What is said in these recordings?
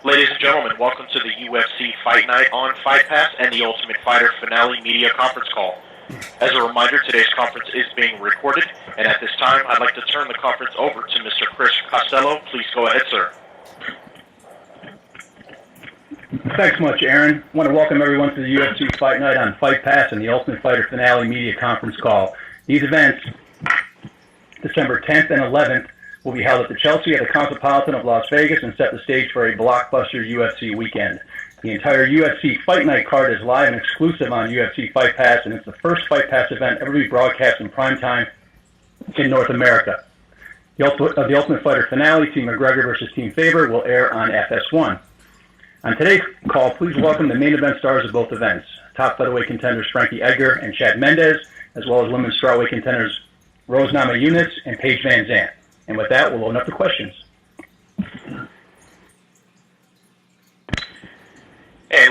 Ladies and gentlemen, welcome to the UFC Fight Night on Fight Pass and the Ultimate Fighter Finale Media Conference Call. As a reminder, today's conference is being recorded, and at this time, I'd like to turn the conference over to Mr. Chris Costello. Please go ahead, sir. Thanks much, Aaron. I want to welcome everyone to the UFC Fight Night on Fight Pass and the Ultimate Fighter Finale Media Conference Call. These events, December 10th and 11th, will be held at the Chelsea at the Cosmopolitan of Las Vegas and set the stage for a blockbuster UFC weekend. The entire UFC Fight Night card is live and exclusive on UFC Fight Pass, and it's the first Fight Pass event ever to be broadcast in prime time in North America. The Ultimate Fighter Finale, Team McGregor versus Team Faber, will air on FS1. On today's call, please welcome the main event stars of both events, top featherweight contenders Frankie Edgar and Chad Mendes, as well as women's strawweight contenders Rose Namajunas and Paige VanZant. And with that, we'll open up the questions. And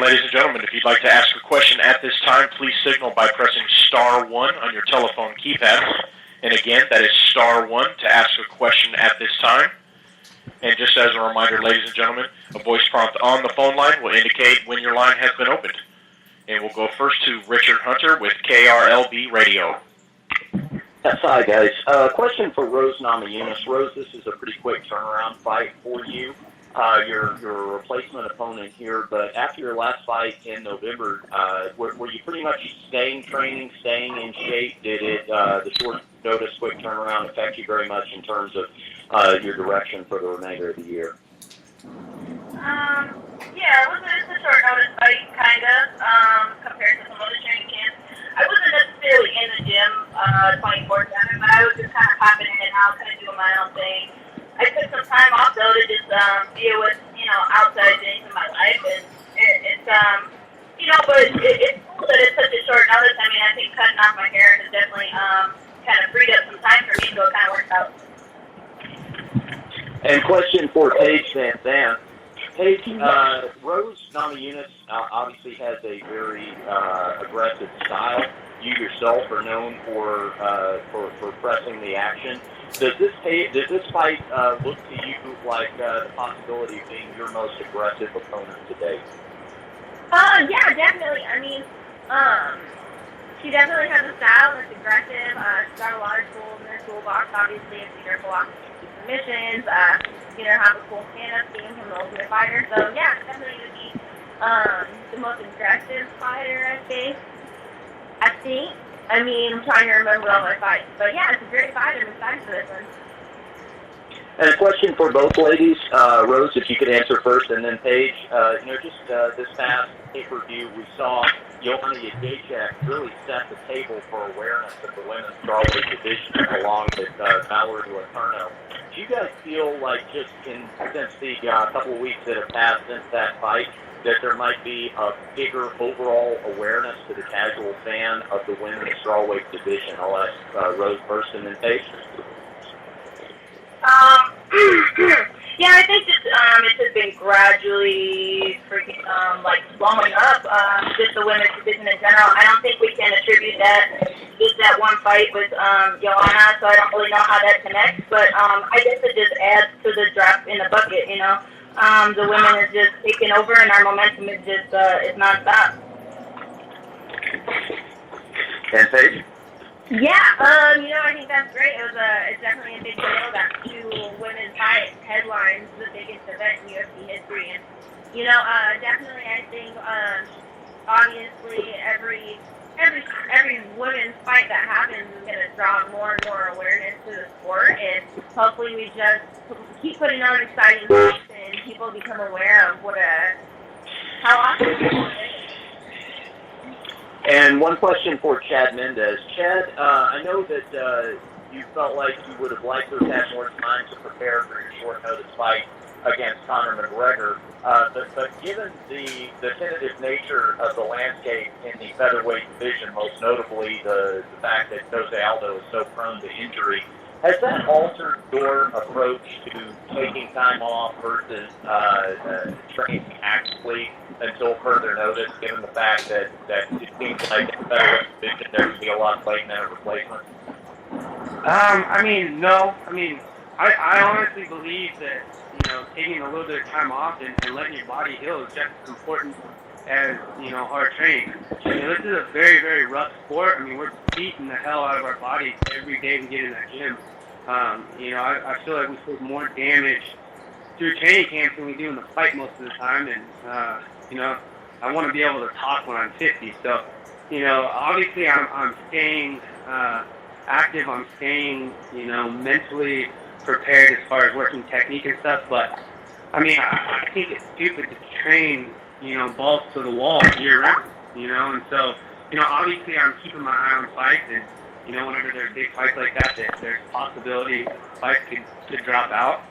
ladies and gentlemen, if you'd like to ask a question at this time, please signal by pressing star 1 on your telephone keypad. And again, that is star 1 to ask a question at this time. And just as a reminder, ladies and gentlemen, a voice prompt on the phone line will indicate when your line has been opened. And we'll go first to Richard Hunter with KRLB Radio. Yes, hi guys. Question for Rose Namajunas. Rose, this is a pretty quick turnaround fight for you. You're a replacement opponent here, but after your last fight in November, were you pretty much staying training, staying in shape? Did it the short notice, quick turnaround affect you very much in terms of your direction for the remainder of the year? Yeah, it was a short notice fight, kind of, compared to some other training camps. I wasn't necessarily in the gym 24/7, but I was just kind of popping in and out, kind of doing my own thing. I took some time off, though, to just deal with, outside things in my life. And it's but it's cool that it's such a short notice. I mean, I think cutting off my hair has definitely kind of freed up some time for me, so it kind of worked out. And question for Paige VanZant. Paige, Rose Namajunas obviously has a very aggressive style. You yourself are known for pressing the action. Does this fight look to you like the possibility of being your most aggressive opponent today? Yeah, definitely. I mean, she definitely has a style that's aggressive. She's got a lot of tools in her toolbox. Obviously, I've seen her block submissions. Seen her have a cool stand-up game from the Ultimate Fighter. So yeah, definitely going to be the most aggressive fighter, I think. I mean, I'm trying to remember all my fights. But yeah, it's a great fight. I'm excited for this one. And a question for both ladies. Rose, if you could answer first, and then Paige. This past pay-per-view, we saw Joanna Jędrzejczyk really set the table for awareness of the women's strawweight division along with Valerie Letourneau. Do you guys feel like just since the couple of weeks that have passed since that fight, that there might be a bigger overall awareness to the casual fan of the women's strawweight division? I'll ask Rose first and then Paige. Yeah, I think it's just been gradually blowing up, just the women's division in general. I don't think we can attribute that just that one fight with Joanna, so I don't really know how that connects, but I guess it just adds to the drop in the bucket, The women is just taking over, and our momentum is just is nonstop. And Paige? Yeah, I think that's great. It's definitely a big deal. Got 2 women's fight headlines, the biggest event in UFC history, and definitely I think obviously every women's fight that happens is going to draw more and more awareness to the sport, and hopefully we just keep putting on exciting fights and people become aware of how awesome it is. And one question for Chad Mendes. Chad, I know that you felt like you would have liked to have had more time to prepare for your short notice fight against Conor McGregor, but given the tentative nature of the landscape in the featherweight division, most notably the fact that Jose Aldo is so prone to injury, has that altered your approach to taking time off versus training actively until further notice, given the fact that it seems like in the featherweight division there could be a lot of late-minute replacements? No. I honestly believe that, taking a little bit of time off and letting your body heal is just as important as, hard training. This is a very, very rough sport. I mean, we're beating the hell out of our bodies every day we get in that gym. I feel like we take more damage through training camps than we do in the fight most of the time. And, I want to be able to talk when I'm 50. So, obviously I'm staying active. I'm staying, mentally prepared as far as working technique and stuff. But, I think it's stupid to train, balls to the wall year round, and so, obviously I'm keeping my eye on fights, and, whenever there's big fights like that, there's possibility fights could drop out.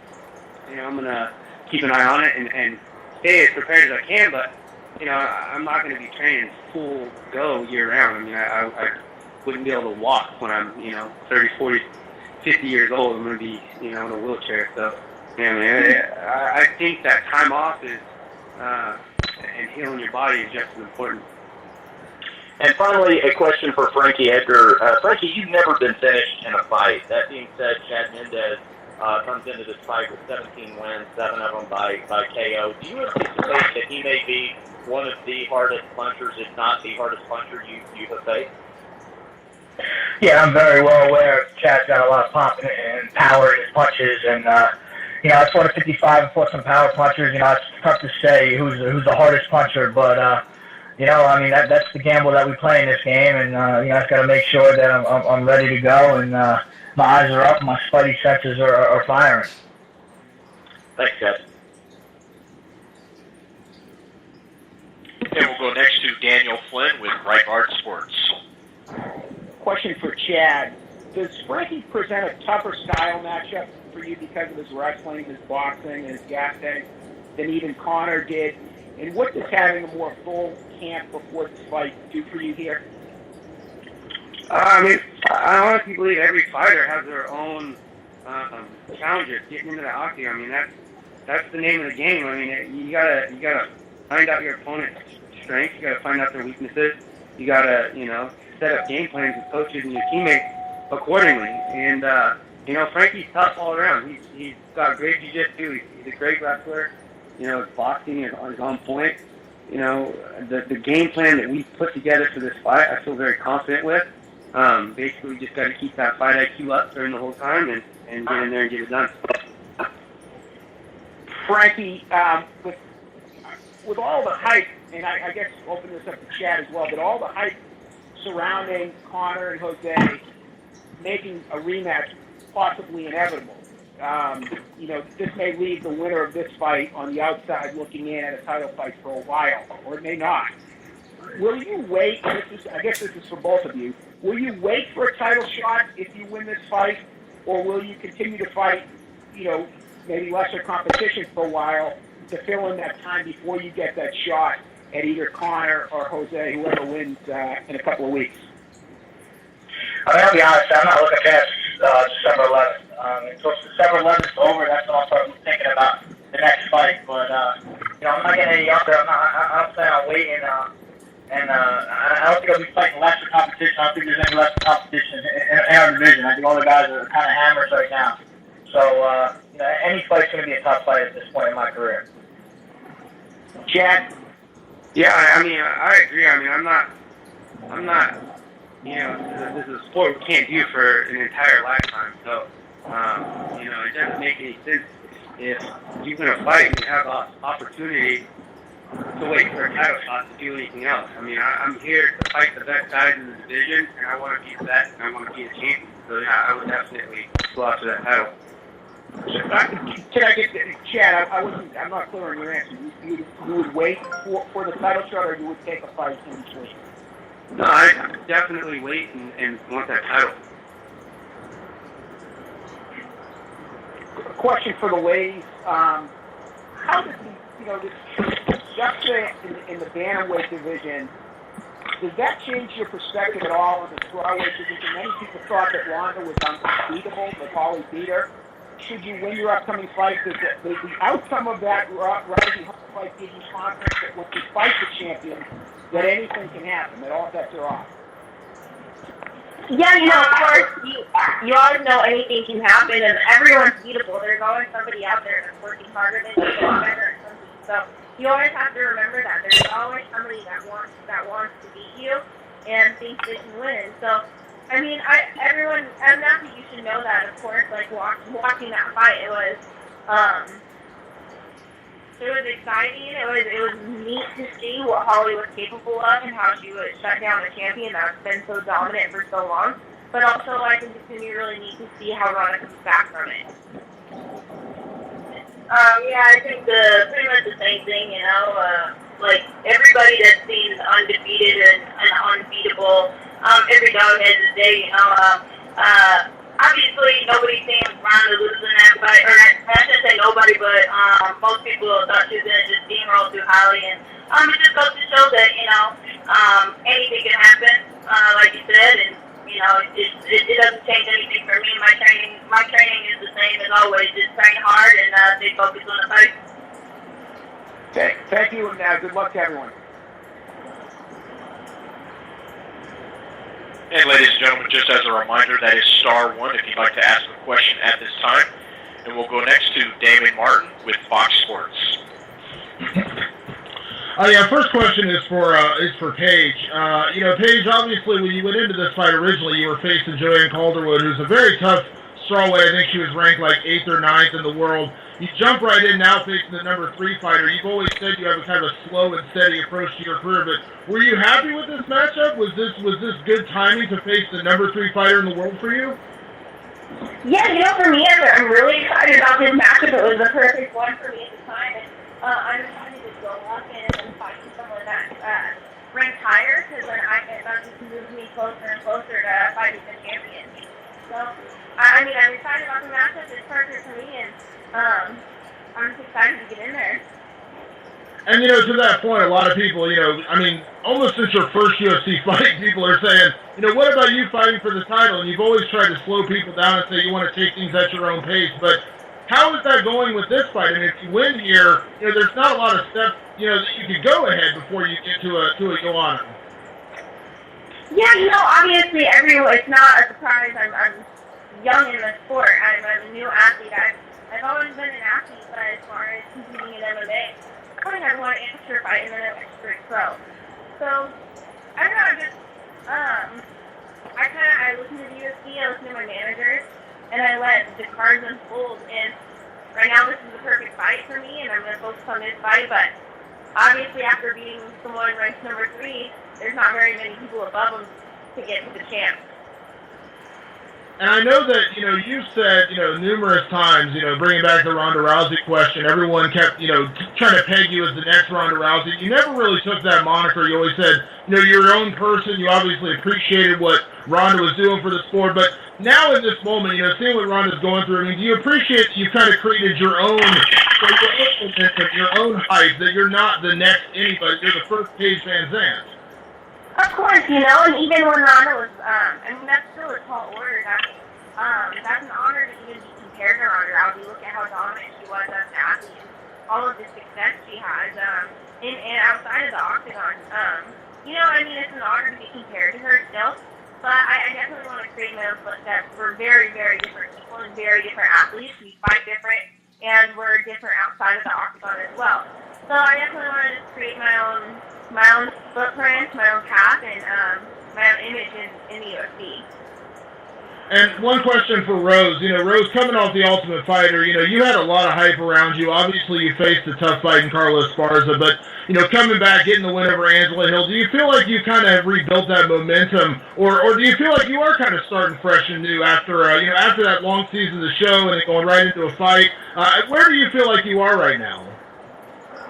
I'm going to keep an eye on it and stay as prepared as I can, but, I'm not going to be training full go year round. I wouldn't be able to walk when I'm, 30, 40, 50 years old. I'm going to be, in a wheelchair. So, I think that time off is, and healing your body is just as important. And finally, a question for Frankie Edgar. Frankie, you've never been finished in a fight. That being said, Chad Mendes comes into this fight with 17 wins, 7 of them by KO. Do you anticipate that he may be one of the hardest punchers, if not the hardest puncher you have faced? Yeah, I'm very well aware Chad's got a lot of pop and power in his punches, and I fought a 55 and fought some power punchers. It's tough to say who's the hardest puncher, but that's the gamble that we play in this game, and I just got to make sure that I'm ready to go, and my eyes are up, my spidey senses are firing. Thanks, Chad. And we'll go next to Daniel Flynn with Breitbart Sports. Question for Chad. Does Frankie present a tougher style matchup for you because of his wrestling, his boxing, and his gas tank than even Conor did? And what does having a more full camp before this fight do for you here? I honestly believe every fighter has their own challenges getting into the octagon. That's the name of the game. You gotta find out your opponent's strengths. You gotta find out their weaknesses. You gotta, set up game plans with coaches and your teammates accordingly. And Frankie's tough all around. He's got great jiu-jitsu. He's a great wrestler. His boxing is on point. The game plan that we put together for this fight, I feel very confident with. Basically, we just got to keep that fight IQ up during the whole time and get in there and get it done. Frankie, with all the hype, and I guess open this up to Chad as well, but all the hype surrounding Conor and Jose making a rematch possibly inevitable. This may leave the winner of this fight on the outside looking in at a title fight for a while, or it may not. Will you wait, and I guess this is for both of you, will you wait for a title shot if you win this fight, or will you continue to fight, maybe lesser competition for a while to fill in that time before you get that shot at either Conor or Jose, whoever wins in a couple of weeks? I'll be honest, I'm not looking past December 11th. Until December 11th is over, that's when I'll start thinking about the next fight. But, I'm not getting any younger. I don't plan on waiting. And I don't think I'll be fighting lesser competition. I don't think there's any lesser competition in our division. I think all the guys are kind of hammers right now. So, any fight's going to be a tough fight at this point in my career. Chad? Yeah, I agree. I'm not, this is a sport we can't do for an entire lifetime. So, it doesn't make any sense if you're going to fight and you have an opportunity to wait for a title shot to do anything else. I'm here to fight the best guys in the division, and I want to be the best, and I want to be the champion. So, yeah, I would definitely go after that title. Can I get Chad? I'm not clear on your answer. You would wait for the title shot, or you would take a fight in between? No, I definitely wait and want that title. A question for the ladies. How does this juxta in the bantamweight division, does that change your perspective at all on the strawweight division? Many people thought that Ronda was unbeatable, but Holly beat her. Should you win your upcoming fight, does the outcome of that Rousey fight give you confidence that when you fight the champion, that anything can happen, that all bets are off? Yeah, of course, you always know anything can happen, and everyone's beatable. There's always somebody out there that's working harder than you, and better at something. So you always have to remember that there's always somebody that wants to beat you and thinks they can win. So, I mean, everyone, and not that you should know that, of course. Like watching that fight, it was exciting. It was neat to see what Holly was capable of and how she would shut down a champion that's been so dominant for so long. But also, I think it's going to be really neat to see how Ronda comes back from it. Yeah, I think pretty much the same thing, like everybody that seems undefeated and unbeatable, every dog has his day, obviously nobody's seen Ronda lose in that fight, or I shouldn't say nobody, but most people thought she was going to just steamroll through Holly, and it just goes to show that, anything can happen, like you said, and it doesn't change anything for me. My training is the same as always. Just train hard and stay focused on the fight. Thank you, and good luck to everyone. And ladies and gentlemen, just as a reminder, that is *1 if you'd like to ask a question at this time. And we'll go next to Damon Martin with Fox Sports. First question is for Paige. Paige, obviously, when you went into this fight originally, you were facing Joanne Calderwood, who's a very tough strawweight. I think she was ranked like 8th or 9th in the world. You jump right in now facing the number 3 fighter. You've always said you have a kind of a slow and steady approach to your career, but were you happy with this matchup? Was this good timing to face the number 3 fighter in the world for you? Yeah, for me, I'm really excited about this matchup. It was the perfect one for me at the time, and I'm excited to go up and fight someone that's ranked higher, because then that just moves me closer and closer to fighting the champion. So, I'm excited about the matchup. It's perfect for me, and I'm just excited to get in there. And, to that point, a lot of people, almost since your first UFC fight, people are saying, what about you fighting for the title? And you've always tried to slow people down and say you want to take things at your own pace. But how is that going with this fight? And if you win here, there's not a lot of steps, that you could go ahead before you get to a Joanna. Yeah, obviously, it's not a surprise. I'm young in the sport. I'm a new athlete. I've always been an athlete, but as far as competing in MMA, I only had one amateur fight and then an extra pro. So, I don't know, I listened to the UFC, I listened to my managers, and I let the cards unfold, and right now this is the perfect fight for me, and I'm going to focus on this fight, but obviously after beating someone ranked number 3, there's not very many people above them to get to the champ. And I know that, you've said, numerous times, bringing back the Ronda Rousey question, everyone kept, trying to peg you as the next Ronda Rousey. You never really took that moniker. You always said, you're your own person. You obviously appreciated what Ronda was doing for the sport. But now in this moment, seeing what Ronda's going through, do you appreciate that you've kind of created your own hype, that you're not the next anybody, you're the first Paige VanZant? Of course, and even when Ronda was, that's still a tall order. That's an honor to even be compared to Ronda Rousey. Look at how dominant she was as an athlete, and all of the success she has, in and outside of the octagon. It's an honor to be compared to her still, but I definitely want to create my own footsteps. We're very, very different people and very different athletes. We fight different, and we're different outside of the octagon as well. So I definitely want to just create my own footprint, my own path, and my own image in the UFC. And one question for Rose. Rose, coming off the Ultimate Fighter, you had a lot of hype around you. Obviously, you faced a tough fight in Carlos Esparza, but, coming back, getting the win over Angela Hill, do you feel like you kind of rebuilt that momentum, or do you feel like you are kind of starting fresh and new after that long season of the show and then going right into a fight? Where do you feel like you are right now?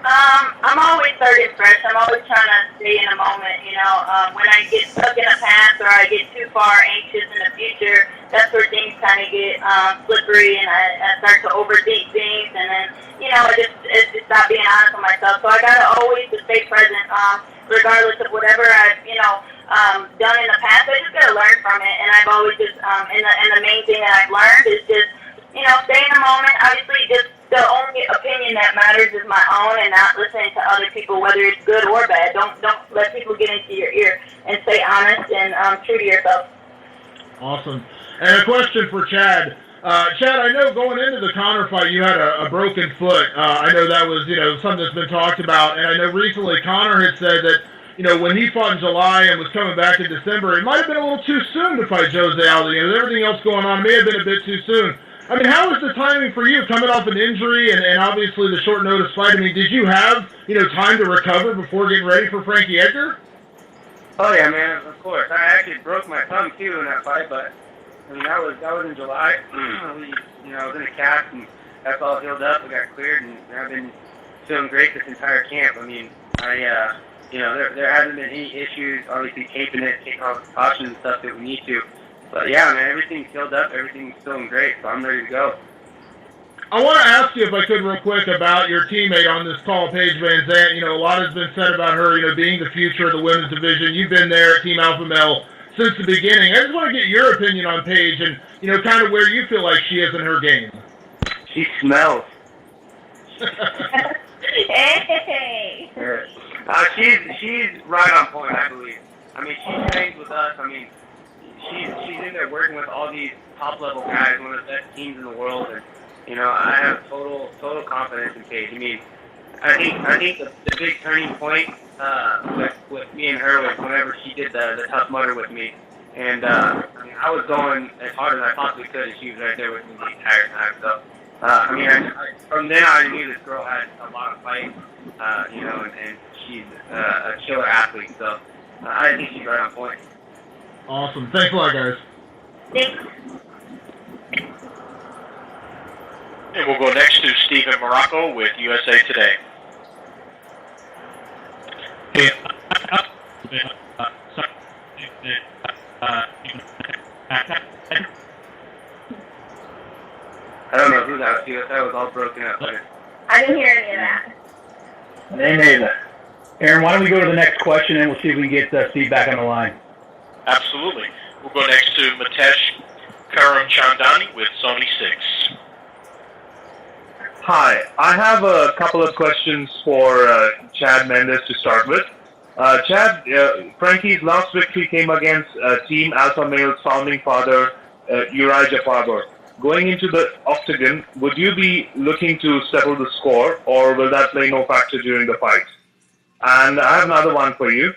I'm always starting fresh. I'm always trying to stay in the moment, when I get stuck in the past or I get too far anxious in the future, that's where things kind of get slippery and I start to overthink things, and then, it's just not being honest with myself. So I got to always to stay present, regardless of whatever I've, done in the past. I just got to learn from it, and I've always just, and the main thing that I've learned is just, stay in the moment. Obviously, just the only opinion that matters is my own, and not listening to other people, whether it's good or bad. Don't let people get into your ear, and stay honest and true to yourself. Awesome. And a question for Chad. Chad, I know going into the Conor fight you had a broken foot. I know that was, something that's been talked about. And I know recently Conor had said that, when he fought in July and was coming back in December, it might have been a little too soon to fight Jose Aldo. With everything else going on, it may have been a bit too soon. I mean, how was the timing for you coming off an injury and obviously the short notice fight? I mean, did you have, time to recover before getting ready for Frankie Edgar? Oh yeah, man, of course. I actually broke my thumb too in that fight, but I mean that was in July. I was in a cast and that's all healed up. I got cleared and I've been feeling great this entire camp. I mean, there hasn't been any issues. Obviously, taping it, taking all the precautions and stuff that we need to. But yeah, man, everything's healed up. Everything's feeling great, so I'm ready to go. I want to ask you, if I could, real quick, about your teammate on this call, Paige VanZant. A lot has been said about her, being the future of the women's division. You've been there at Team Alpha Male since the beginning. I just want to get your opinion on Paige and, kind of where you feel like she is in her game. She smells. Hey! She's right on point, I believe. I mean, she trains with us. I mean, she's in there working with all these top-level guys, one of the best teams in the world, and I have total confidence in Paige. I mean, I think the big turning point with me and her was whenever she did the Tough Mudder with me. And I mean, I was going as hard as I possibly could, and she was right there with me the entire time. So, from then on, I knew this girl had a lot of fight, and she's a killer athlete. So, I think she's right on point. Awesome. Thanks a lot, guys. Thanks. And we'll go next to Stephen Morocco with USA Today. Hey, I don't know who that was. That was all broken up. I didn't hear any of that. Me neither. Aaron, why don't we go to the next question and we'll see if we can get feedback on the line. Absolutely. We'll go next to Mitesh Karamchandani with Sony 6. Hi, I have a couple of questions for Chad Mendes to start with. Chad, Frankie's last victory came against Team Alpha Male's founding father, Uriah Faber. Going into the octagon, would you be looking to settle the score, or will that play no factor during the fight? And I have another one for you.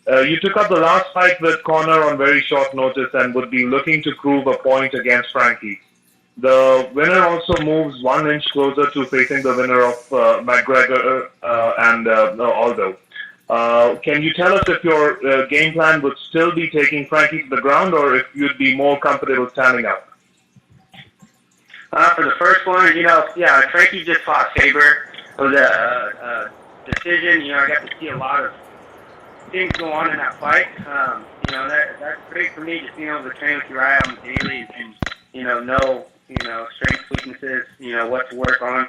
You took up the last fight with Conor on very short notice and would be looking to prove a point against Frankie. The winner also moves 1 inch closer to facing the winner of McGregor and Aldo. Can you tell us if your game plan would still be taking Frankie to the ground, or if you'd be more comfortable standing up? For the first one, Frankie just fought Faber. It was a decision. I got to see a lot of things go on in that fight. That's great for me, just being able to train with Uriah on the daily and know strengths, weaknesses, what to work on.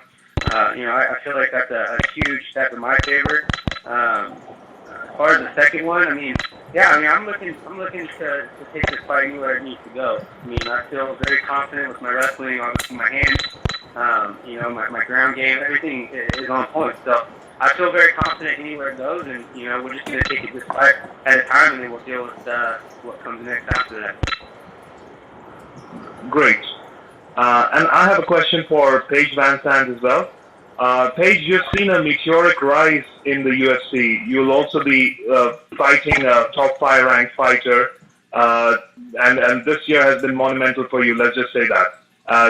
I feel like that's a huge step in my favor. As far as the second one, I'm looking to take this fight anywhere it needs to go. I feel very confident with my wrestling, obviously my hands, my ground game, everything is on point. So I feel very confident anywhere it goes, and we're just going to take it this fight at a time, and then we'll deal with what comes next after that. Great. And I have a question for Paige VanZant as well. Paige, you've seen a meteoric rise in the UFC. You'll also be fighting a top 5 ranked fighter, and this year has been monumental for you, let's just say that.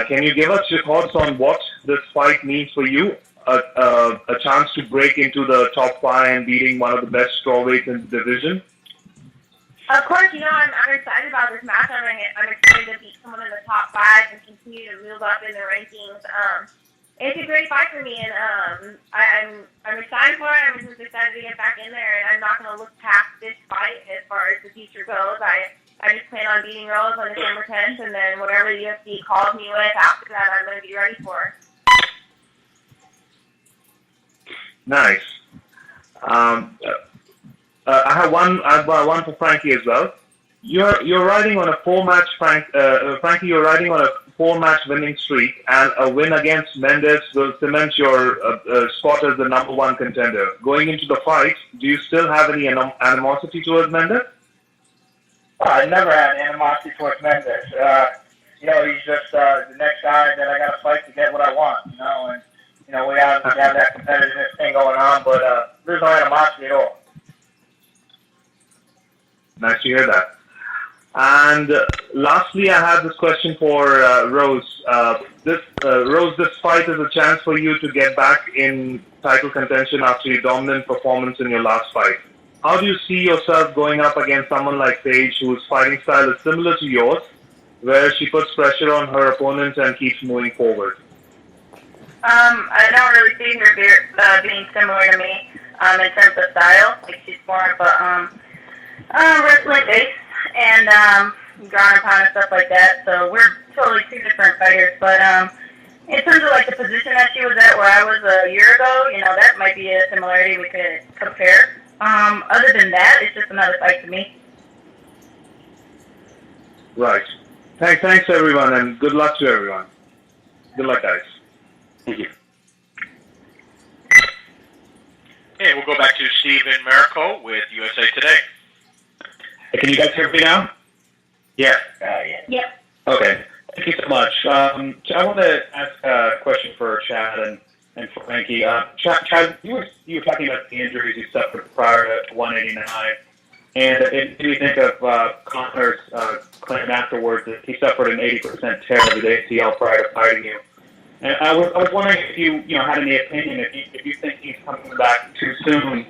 Can you give us your thoughts on what this fight means for you? A chance to break into the top 5 and beating one of the best strawweights in the division? Of course, I'm excited about this match. I'm excited to beat someone in the top 5 and continue to move up in the rankings. It's a great fight for me, and I'm excited for it. I'm just excited to get back in there, and I'm not going to look past this fight as far as the future goes. I just plan on beating Rose on December 10th, and then whatever the UFC calls me with after that, I'm going to be ready for. Nice. I have one for Frankie as well. You're riding on a 4-match Frankie. You're riding on a 4-match winning streak, and a win against Mendes will cement your spot as the number 1 contender. Going into the fight, do you still have any animosity towards Mendes? I never had animosity towards Mendes. You know, he's just the next guy that I got to fight to get what I want. You know, and you know we have that competitiveness thing going on, but there's no animosity at all. Nice to hear that. And lastly, I have this question for Rose. Rose, this fight is a chance for you to get back in title contention after your dominant performance in your last fight. How do you see yourself going up against someone like Paige, whose fighting style is similar to yours, where she puts pressure on her opponents and keeps moving forward? I don't really see her being similar to me in terms of style. Like she's more of a wrestling base and ground and pound and stuff like that. So we're totally two different fighters. But in terms of like the position that she was at where I was a year ago, you know, that might be a similarity we could compare. Other than that, it's just another fight to me. Right. Thanks everyone, and good luck to everyone. Good luck, guys. Thank you. Okay, we'll go back to Steven Marico with USA Today. Hey, can you guys hear me now? Yeah. Yeah. Yep. Okay. Thank you so much. I want to ask a question for Chad and for Frankie. Chad, you were talking about the injuries you suffered prior to 189, and it made me think of Connor's claim afterwards that he suffered an 80% tear of his ACL prior to fighting you. And I was wondering if you had any opinion, if you think he's coming back too soon,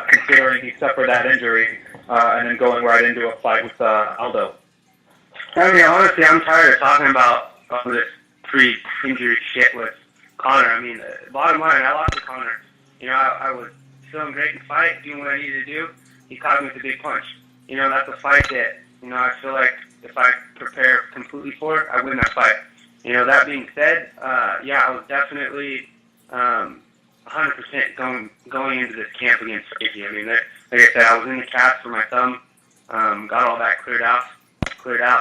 considering he suffered that injury and then going right into a fight with Aldo. I mean, honestly, I'm tired of talking about all this pre-injury shit with Connor. I mean, bottom line, I lost to Connor. You know, I was feeling great in the fight, doing what I needed to do. He caught me with a big punch. You know, that's a fight that, you know, I feel like if I prepare completely for it, I win that fight. You know, that being said, yeah, I was definitely 100% going into this camp against Frankie. I mean, like I said, I was in the cast for my thumb, got all that cleared out,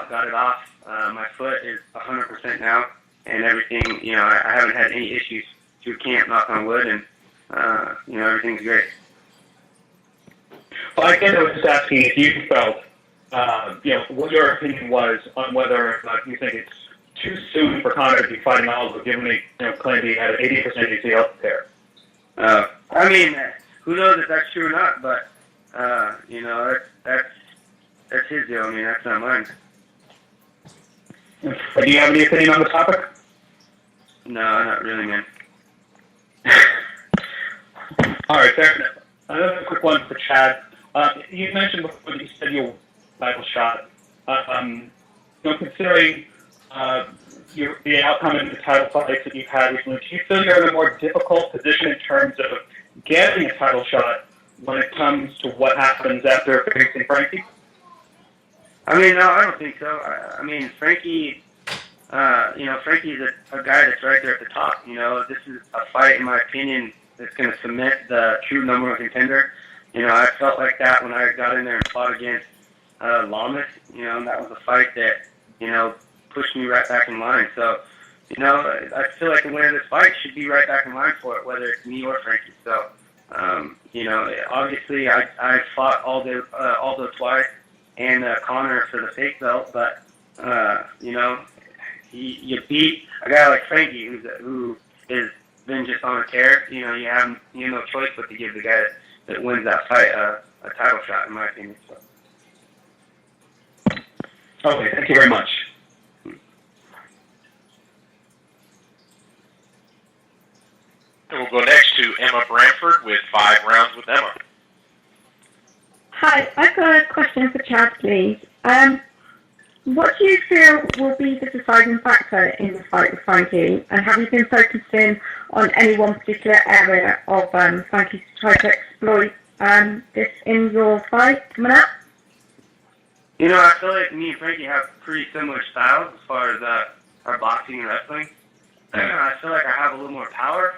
got it off. My foot is 100% now, and everything, you know, I haven't had any issues through camp, knock on wood, and, you know, everything's great. Well, I guess I was just asking if you felt, you know, what your opinion was on whether you think it's too soon for Connor to be fighting Aldo, given he claimed he had an 80% ACL tear. I mean, who knows if that's true or not, but, you know, that's his deal. I mean, that's not mine. Do you have any opinion on the topic? No, not really, man. All right, fair enough. Another quick one for Chad. You mentioned before that you said you were title shot. Considering the outcome of the title fights that you've had recently, do you feel you're in a more difficult position in terms of getting a title shot when it comes to what happens after facing Frankie? I mean, no, I don't think so. I mean, Frankie, you know, Frankie's a guy that's right there at the top. You know, this is a fight, in my opinion, that's going to cement the true number one contender. You know, I felt like that when I got in there and fought against Lamas. You know, and that was a fight that, you know, pushed me right back in line. So, you know, I feel like the winner of this fight should be right back in line for it, whether it's me or Frankie. So, you know, obviously I fought Aldo twice and Connor for the fake belt, but, you know, you beat a guy like Frankie who is then just on a tear. You know, you have no choice but to give the guy that wins that fight a title shot, in my opinion. So. Okay, thank you very much. And we'll go next to Emma Branford with 5 Rounds with Emma. Hi, I've got a question for Chad, please. What do you feel will be the deciding factor in the fight with Frankie? And have you been focusing on any one particular area of Frankie's to try to exploit this in your fight coming up? You know, I feel like me and Frankie have pretty similar styles as far as our boxing and wrestling. I feel like I have a little more power.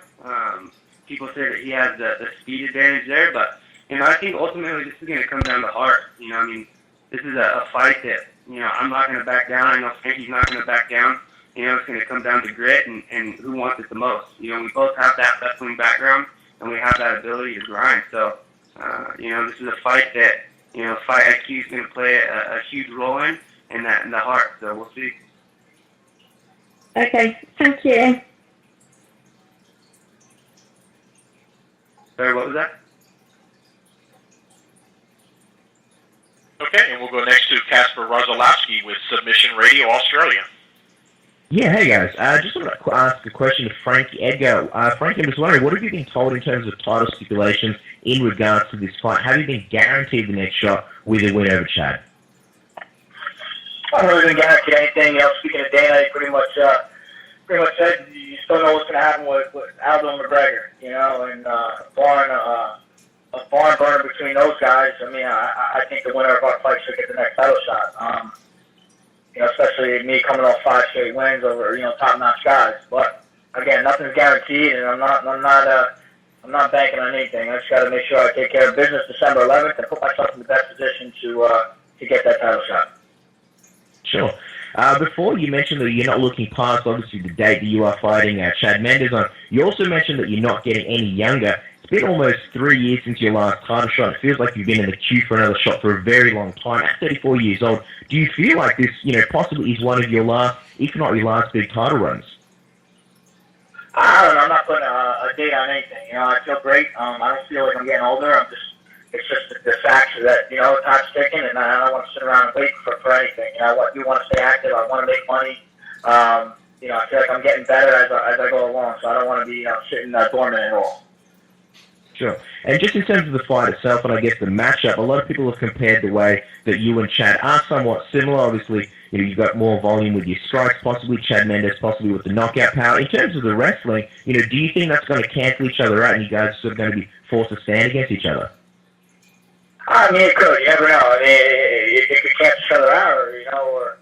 People say that he has the speed advantage there, but, you know, I think ultimately this is going to come down to heart. You know, I mean, this is a fight that, you know, I'm not going to back down. I know Frankie's not going to back down. You know, it's going to come down to grit and who wants it the most. You know, we both have that wrestling background, and we have that ability to grind. So, you know, this is a fight that, fight IQ is going to play a huge role in the heart. So we'll see. Okay, thank you. Sorry, what was that? Okay, and we'll go next to Kasper Rozalowski with Submission Radio Australia. Yeah, hey guys. I just want to ask a question to Frankie Edgar. Frankie, I'm just wondering, what have you been told in terms of title stipulations in regards to this fight? Have you been guaranteed the next shot with a win over Chad? I haven't really been guaranteed anything. Speaking of Dana, he pretty much said you still know what's going to happen with Aldo and McGregor, and a barn burner between those guys. I mean, I think the winner of our fight should get the next title shot. Especially me coming off 5 straight wins over top-notch guys. But again, nothing's guaranteed, and I'm not banking on anything. I just got to make sure I take care of business December 11th and put myself in the best position to get that title shot. Sure. Before you mentioned that you're not looking past, obviously, the date that you are fighting Chad Mendes on. You also mentioned that you're not getting any younger. It's been almost 3 years since your last title shot. It feels like you've been in the queue for another shot for a very long time. At 34 years old, do you feel like this, possibly is one of your last, if not your last, big title runs? I don't know. I'm not putting a date on anything. I feel great. I don't feel like I'm getting older. It's just the fact that, time's ticking, and I don't want to sit around and wait for anything. I do want to stay active. I want to make money. I feel like I'm getting better as I go along, so I don't want to be sitting dormant at all. Sure. And just in terms of the fight itself, and I guess the matchup, a lot of people have compared the way that you and Chad are somewhat similar. Obviously, you've got more volume with your strikes, possibly Chad Mendes, possibly with the knockout power. In terms of the wrestling, do you think that's going to cancel each other out and you guys are sort of going to be forced to stand against each other? I mean, it could. You never know. I mean, it could cancel each other out, or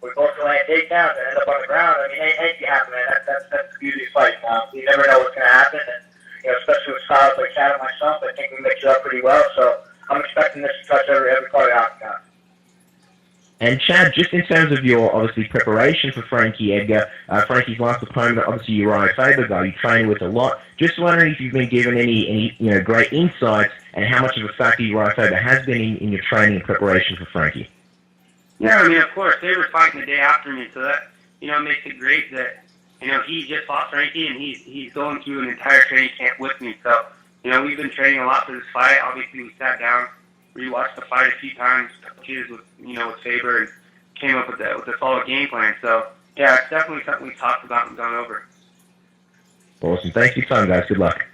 we both land takedowns and end up on the ground. I mean, anything can happen, man. That's the beauty of fight. You never know what's going to happen. And, especially with styles like Chad and myself, I think we mix it up pretty well. So I'm expecting this to touch every part of the octagon. And Chad, just in terms of your, obviously, preparation for Frankie Edgar, Frankie's last opponent, obviously Uriah Faber guy you train with a lot. Just wondering if you've been given any great insights and how much of a factor Uriah Faber has been in your training and preparation for Frankie. Yeah, I mean, of course, they were fighting the day after me, so that, makes it great that, he just fought Frankie and he's going through an entire training camp with me. So, we've been training a lot for this fight. Obviously, we sat down, rewatched the fight a few times, with with Faber, and came up with a solid game plan. So, yeah, it's definitely something we talked about and gone over. Awesome. Thanks for your time, guys. Good luck.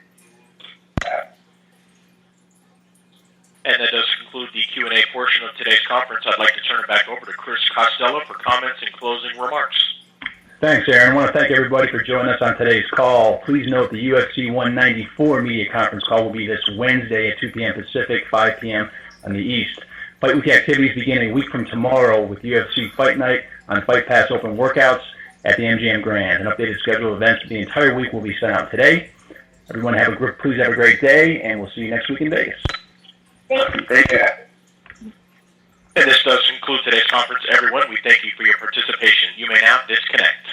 And that does conclude the Q&A portion of today's conference. I'd like to turn it back over to Chris Costello for comments and closing remarks. Thanks, Aaron. I want to thank everybody for joining us on today's call. Please note the UFC 194 media conference call will be this Wednesday at 2 p.m. Pacific, 5 p.m. on the East. Fight Week activities beginning a week from tomorrow with UFC Fight Night on Fight Pass Open Workouts at the MGM Grand. An updated schedule of events for the entire week will be sent out today. Everyone please have a great day, and we'll see you next week in Vegas. Take care. And this does conclude today's conference, everyone. We thank you for your participation. You may now disconnect.